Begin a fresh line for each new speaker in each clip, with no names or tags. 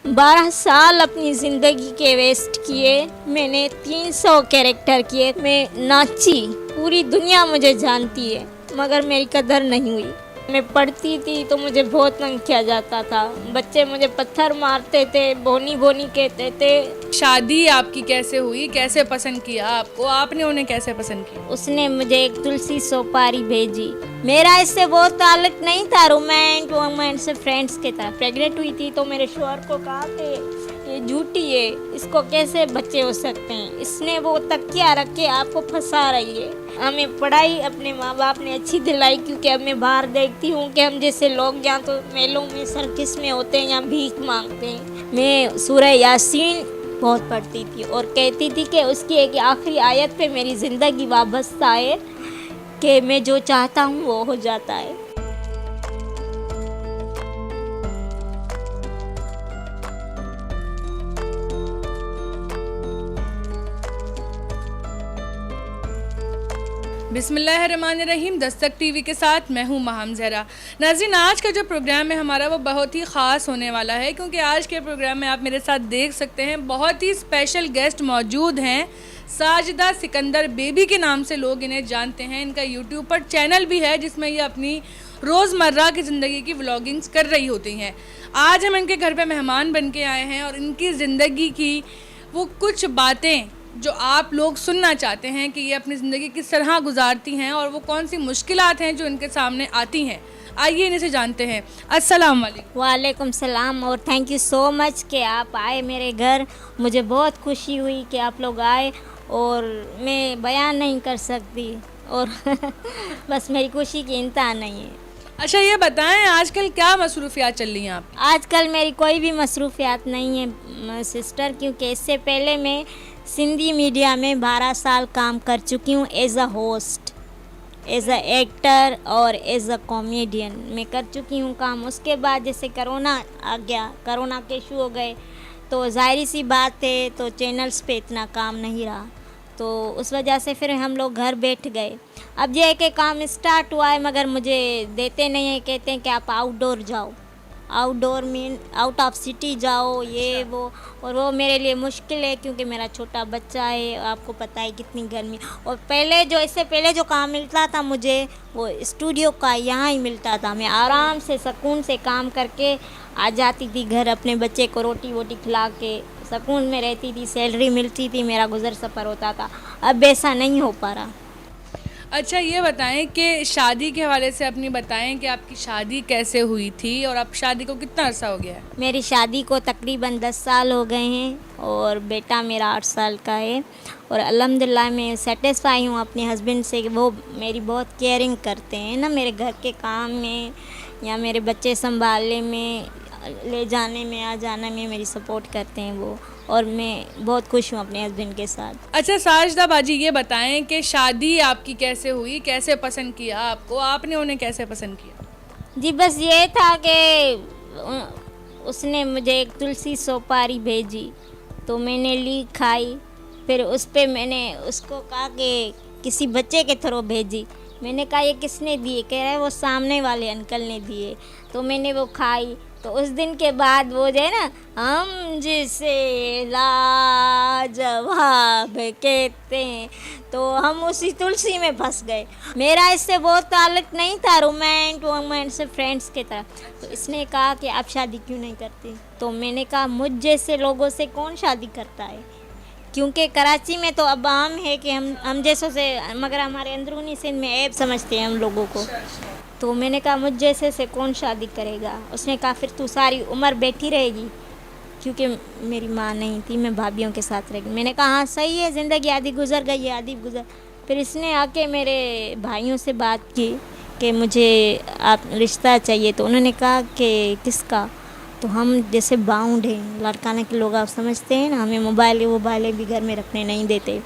12 साल अपनी ज़िंदगी के वेस्ट किए। मैंने 300 कैरेक्टर किए। मैं नाची, पूरी दुनिया मुझे जानती है, मगर मेरी कदर नहीं हुई। मैं पढ़ती थी तो मुझे बहुत तंग किया जाता था। बच्चे मुझे पत्थर मारते थे, बोनी बोनी कहते थे।
शादी आपकी कैसे हुई, कैसे पसंद किया आपको, आपने उन्हें कैसे पसंद किया?
उसने मुझे एक तुलसी सोपारी भेजी। मेरा इससे बहुत ताल्लुक नहीं था, रोमांस से फ्रेंड्स के था। प्रेग्नेंट हुई थी तो मेरे शौहर को कहा कि ये झूठी है, इसको कैसे बच्चे हो सकते हैं। इसने वो तकिया रख के आपको फंसा रही है। हमें पढ़ाई अपने माँ बाप ने अच्छी दिलाई, क्योंकि अब मैं बाहर देखती हूँ कि हम जैसे लोग यहाँ तो मेलों में सर्किस में होते हैं या भीख मांगते हैं। मैं सूरह यासीन बहुत पढ़ती थी और कहती थी कि उसकी एक आखिरी आयत पे मेरी ज़िंदगी वाबस्ता है कि मैं जो चाहता हूँ वो हो जाता है।
बिस्मिल्लाहिर्रहमानिर्रहीम। दस्तक टीवी के साथ मैं हूँ महम ज़हरा। नाज़रीन, आज का जो प्रोग्राम है हमारा वो बहुत ही ख़ास होने वाला है, क्योंकि आज के प्रोग्राम में आप मेरे साथ देख सकते हैं बहुत ही स्पेशल गेस्ट मौजूद हैं। साजिदा सिकंदर बेबी के नाम से लोग इन्हें जानते हैं। इनका यूट्यूब पर चैनल भी है जिसमें ये अपनी रोज़मर्रा की ज़िंदगी की व्लॉगिंग्स कर रही होती हैं। आज हम इनके घर पर मेहमान बन के आए हैं और इनकी ज़िंदगी की वो कुछ बातें जो आप लोग सुनना चाहते हैं कि ये अपनी ज़िंदगी किस तरह गुजारती हैं और वो कौन सी मुश्किलात हैं जो इनके सामने आती हैं। आइए इनसे जानते हैं। अस्सलाम वालेकुम।
वालेकुम सलाम और थैंक यू सो मच कि आप आए मेरे घर। मुझे बहुत खुशी हुई कि आप लोग आए और मैं बयान नहीं कर सकती और बस मेरी खुशी की इंतहा नहीं है।
अच्छा, ये बताएं आजकल क्या मसरूफियात चल रही हैं आप?
आजकल मेरी कोई भी मसरूफियात नहीं है सिस्टर, क्योंकि इससे पहले मैं सिंधी मीडिया में 12 साल काम कर चुकी हूँ as a host, as a actor और एज अ कॉमेडियन मैं कर चुकी हूँ काम। उसके बाद जैसे कोरोना आ गया, कोरोना के इशू हो गए, तो ज़ाहिर सी बात है तो चैनल्स पे इतना काम नहीं रहा, तो उस वजह से फिर हम लोग घर बैठ गए। अब ये है कि काम स्टार्ट हुआ है, मगर मुझे देते नहीं है। कहते हैं कि आप आउटडोर जाओ, outdoor mean out of city जाओ, ये वो, और वो मेरे लिए मुश्किल है क्योंकि मेरा छोटा बच्चा है। आपको पता है कितनी गर्मी। और पहले जो इससे पहले जो काम मिलता था मुझे वो स्टूडियो का यहाँ ही मिलता था। मैं आराम से सुकून से काम करके आ जाती थी घर, अपने बच्चे को रोटी वोटी खिला के सुकून में रहती थी, सैलरी मिलती थी, मेरा गुजर सफ़र होता था। अब ऐसा नहीं हो पा रहा।
अच्छा, ये बताएं कि शादी के हवाले से अपनी बताएं कि आपकी शादी कैसे हुई थी और अब शादी को कितना अरसा हो गया है?
मेरी शादी को तकरीबन 10 साल हो गए हैं और बेटा मेरा 8 साल का है। और अल्हम्दुलिल्लाह मैं सेटिस्फाई हूँ अपने हस्बैंड से कि वो मेरी बहुत केयरिंग करते हैं ना, मेरे घर के काम में या मेरे बच्चे संभालने में, ले जाने में, आ जाने में मेरी सपोर्ट करते हैं वो, और मैं बहुत खुश हूँ अपने हस्बैंड के साथ।
अच्छा साजिदा बाजी, ये बताएं कि शादी आपकी कैसे हुई, कैसे पसंद किया आपको, आपने उन्हें कैसे पसंद किया?
जी बस ये था कि उसने मुझे एक तुलसी सोपारी भेजी तो मैंने ली, खाई। फिर उस पे मैंने उसको कहा कि किसी बच्चे के थ्रू भेजी। मैंने कहा ये किसने दिए? कह रहा है वो सामने वाले अंकल ने दिए। तो मैंने वो खाई। तो उस दिन के बाद वो जो है ना, हम जिसे लाजवाब कहते हैं, तो हम उसी तुलसी में फंस गए। मेरा इससे बहुत ताल्लुक नहीं था, रोमांस से फ्रेंड्स के तरह। तो इसने कहा कि आप शादी क्यों नहीं करती? तो मैंने कहा मुझ जैसे लोगों से कौन शादी करता है, क्योंकि कराची में तो अब आम है कि हम जैसों से, मगर हमारे अंदरूनी सिंध में ऐब समझते हैं हम लोगों को। तो मैंने कहा मुझ जैसे से कौन शादी करेगा? उसने कहा फिर तू सारी उम्र बैठी रहेगी, क्योंकि मेरी माँ नहीं थी, मैं भाभीयों के साथ रह गई। मैंने कहा हाँ सही है, ज़िंदगी आधी गुजर गई है, आधी गुजर। फिर इसने आके मेरे भाइयों से बात की कि मुझे आप रिश्ता चाहिए। तो उन्होंने कहा कि किसका? तो हम जैसे बाउंड हैं, लड़काने के लोग आप समझते हैं ना, हमें मोबाइल भी घर में रखने नहीं देते।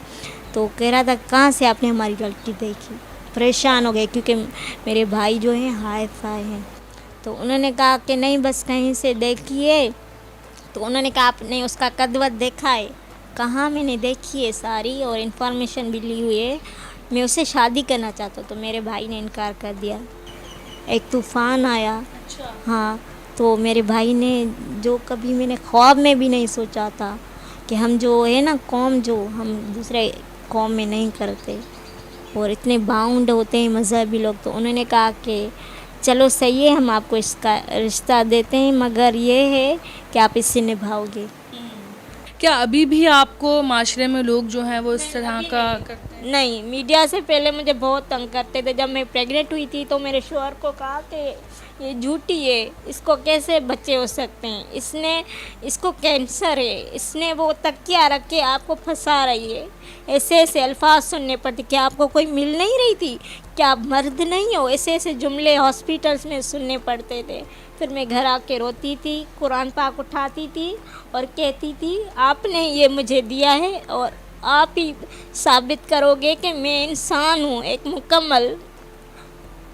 तो कह रहा था कहाँ से आपने हमारी लड़की देखी? परेशान हो गए क्योंकि मेरे भाई जो हैं हाई फाई हैं। तो उन्होंने कहा कि नहीं बस कहीं से देखिए। तो उन्होंने कहा आपने उसका कदवत देखा है? कहाँ, मैंने देखी है सारी और इन्फॉर्मेशन भी ली हुई है, मैं उससे शादी करना चाहता हूँ। तो मेरे भाई ने इनकार कर दिया। एक तूफ़ान आया।
अच्छा।
हाँ, तो मेरे भाई ने, जो कभी मैंने ख्वाब में भी नहीं सोचा था कि हम जो है ना कौम, जो हम दूसरे कौम में नहीं करते और इतने बाउंड होते हैं मज़हबी लोग, तो उन्होंने कहा कि चलो सही है, हम आपको इसका रिश्ता देते हैं, मगर ये है कि आप इससे निभाओगे।
क्या अभी भी आपको माशरे में लोग जो हैं वो इस तरह का करते हैं?
नहीं, मीडिया से पहले मुझे बहुत तंग करते थे। जब मैं प्रेग्नेंट हुई थी तो मेरे शौहर को कहा कि ये झूठी है, इसको कैसे बच्चे हो सकते हैं, इसको कैंसर है, इसने वो तकिया रख के आपको फंसा रही है। ऐसे ऐसे अल्फाज सुनने पड़ते। क्या आपको कोई मिल नहीं रही थी? क्या आप मर्द नहीं हो? ऐसे ऐसे जुमले हॉस्पिटल्स में सुनने पड़ते थे। फिर मैं घर आके रोती थी, कुरान पाक उठाती थी और कहती थी आपने ये मुझे दिया है और आप ही साबित करोगे कि मैं इंसान हूँ एक मुकम्मल।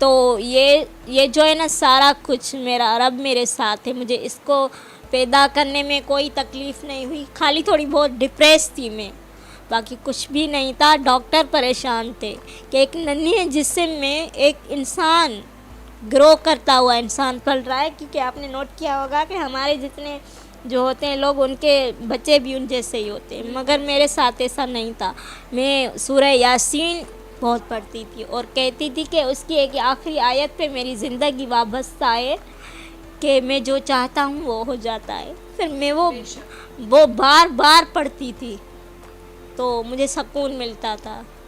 तो ये जो है ना सारा कुछ मेरा रब मेरे साथ है। मुझे इसको पैदा करने में कोई तकलीफ़ नहीं हुई, खाली थोड़ी बहुत डिप्रेस थी मैं, बाकी कुछ भी नहीं था। डॉक्टर परेशान थे कि एक नन्ही जिस्म में एक इंसान ग्रो करता हुआ इंसान पल रहा है, क्योंकि आपने नोट किया होगा कि हमारे जितने जो होते हैं लोग, उनके बच्चे भी उन जैसे ही होते हैं, मगर मेरे साथ ऐसा नहीं था। मैं सूरह यासीन बहुत पढ़ती थी और कहती थी कि उसकी एक आखिरी आयत पे मेरी ज़िंदगी वाबस्ता है कि मैं जो चाहता हूँ वो हो जाता है। फिर मैं वो बार बार पढ़ती थी तो मुझे सुकून मिलता था।